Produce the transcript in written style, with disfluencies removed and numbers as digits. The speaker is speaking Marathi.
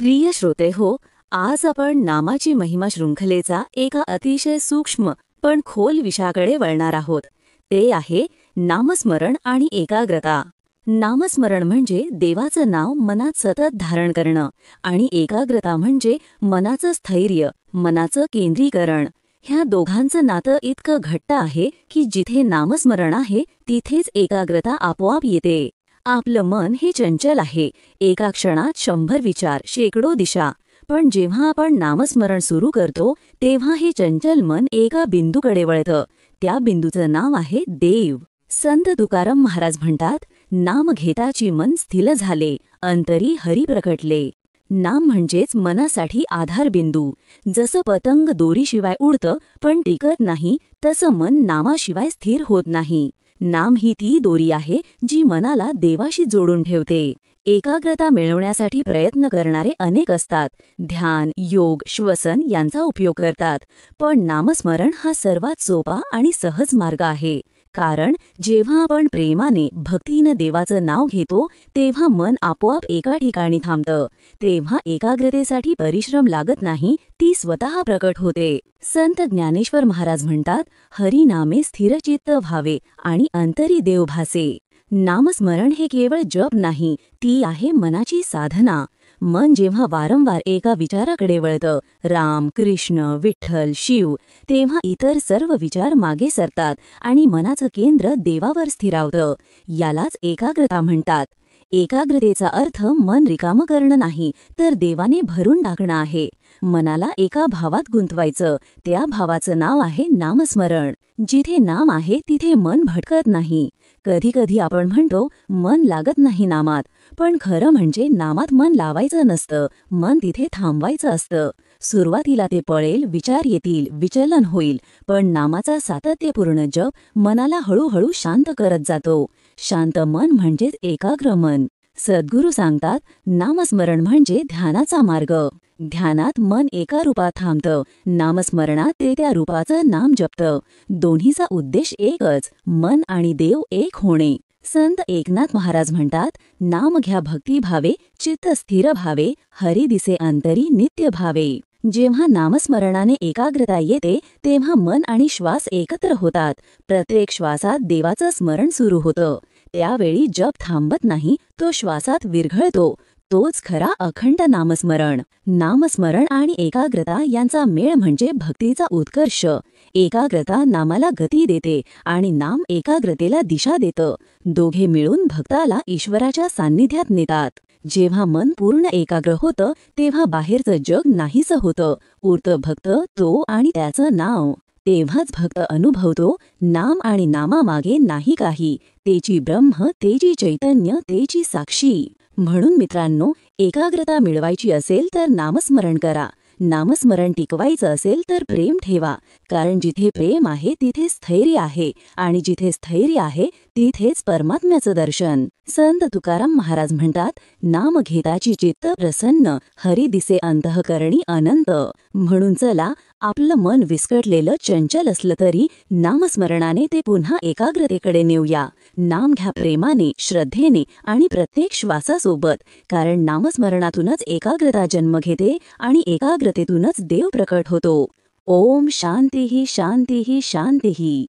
प्रिय श्रोते हो, आज आपण नामाची महिमा शृंखलेचा एका अतिशय सूक्ष्म पण खोल विषयाकडे वळणार आहोत. ते आहे नामस्मरण आणि एकाग्रता. नामस्मरण म्हणजे देवाचं नाव मनात सतत धारण करणं आणि एकाग्रता म्हणजे मनाचं स्थैर्य, मनाचं केंद्रीकरण. ह्या दोघांचं नातं इतकं घट्ट आहे की जिथे नामस्मरण आहे तिथेच एकाग्रता आपोआप येते. आपलं मन हे चंचल आहे, एका क्षणात 100 विचार, शेकडो दिशा. पण जेव्हा आपण नामस्मरण सुरू करतो तेव्हा हे चंचल मन एका बिंदूकडे वळतं. त्या बिंदूचं नाव आहे देव. संत तुकाराम महाराज म्हणतात, नाम घेताची मन स्थिर झाले, अंतरी हरी प्रकटले. नाम म्हणजेच मनासाठी आधार बिंदू. जसं पतंग दोरीशिवाय उडतं पण टिकत नाही, तसं मन नामाशिवाय स्थिर होत नाही. नाम ही ती दोरी आहे जी मनाला देवाशी जोडून ठेवते. एकाग्रता मिळवण्यासाठी प्रयत्न करणारे अनेक असतात. ध्यान, योग, श्वसन यांचा उपयोग करतात. पण नामस्मरण हा सर्वात सोपा आणि सहज मार्ग आहे. कारण जेव्हा आपण प्रेमाने, भक्तीने देवाचं नाव घेतो तेव्हा मन आपोआप एका ठिकाणी थांबतं. तेव्हा एकाग्रतेसाठी परिश्रम लागत नाही, ती स्वतः प्रकट होते. संत ज्ञानेश्वर महाराज म्हणतात, हरिनामे स्थिरचित्त व्हावे आणि अंतरी देव भासे. नामस्मरण हे केवळ जप नाही, ती आहे मनाची साधना. मन जेव्हा वारंवार एका विचाराकडे वळतं, राम, कृष्ण, विठ्ठल, शिव, तेव्हा इतर सर्व विचार मागे सरतात आणि मनाचं केंद्र देवावर स्थिरावतं. यालाच एकाग्रता म्हणतात. एकाग्रतेचा अर्थ मन रिकामं करणं नाही, तर देवाने भरून टाकणं आहे. मनाला एका भावात गुंतवायचं. त्या भावाचं नाव आहे नामस्मरण. जिथे नाम आहे तिथे मन भटकत नाही. कधी कधी आपण म्हणतो मन लागत नाही नामात, पण खरं म्हणजे नामात मन लावायचं नसतं, मन तिथे थांबवायचं असतं. सुरुवातीला ते पळेल, विचार येतील, विचलन होईल, पण नामाचा सातत्यपूर्ण जप मनाला हळूहळू शांत करत जातो. शांत मन म्हणजेच एकाग्र मन. सद्गुरू सांगतात, नामस्मरण म्हणजे ध्यानाचा मार्ग. ध्यानात मन एका रूपात थांबतं, नामस्मरणात ते त्या रूपाचं नाम जपतं. दोन्हीचा उद्देश एकच, मन आणि देव एक होणे. संत एकनाथ महाराज म्हणतात, नाम घ्या भक्ती भावे, चित्त स्थिर भावे, हरी दिसे अंतरी नित्य भावे. जेव्हा नामस्मरणाने एकाग्रता येते तेव्हा मन आणि श्वास एकत्र होतात. प्रत्येक श्वासात देवाचं स्मरण सुरू होतं. त्यावेळी जप थांबत नाही, तो श्वासात विरघळतो. तोच खरा अखंड नामस्मरण. नामस्मरण आणि एकाग्रता यांचा मेळ म्हणजे भक्तीचा उत्कर्ष. एकाग्रता नामाला गती देते आणि नाम एकाग्रतेला दिशा देतं. दोघे मिळून भक्ताला ईश्वराच्या सान्निध्यात नेतात. जेव्हा मन पूर्ण एकाग्र होतं तेव्हा बाहेरचं जग नाहीसं होतं. उरतं भक्त, तो आणि त्याचं नाव. तेव्हाच भक्त अनुभवतो, नाम आणि नामामागे नाही काही, तेची ब्रह्म, तेची चैतन्य, तेची साक्षी. म्हणून मित्रांनो, एकाग्रता मिळवायची असेल तर नामस्मरण करा. नामस्मरण टिकवायचं असेल तर प्रेम ठेवा. कारण जिथे प्रेम आहे तिथे स्थैर्य आहे आणि जिथे स्थैर्य आहे तिथेच परमात्म्याचं दर्शन. संत तुकाराम महाराज म्हणतात, नाम घेताची चित्त प्रसन्न, हरी दिसे अंतःकरणी अनंत. म्हणून चला, आपलं मन विस्कटलेलं, चंचल असलं तरी नामस्मरणाने ते पुन्हा एकाग्रतेकडे नेऊया. नाम घ्या प्रेमाने, श्रद्धेने आणि प्रत्येक श्वासासोबत. कारण नामस्मरणातूनच एकाग्रता जन्म घेते आणि एकाग्रतेतूनच देव प्रकट होतो. ओम शांतीही शांतीही शांतीही.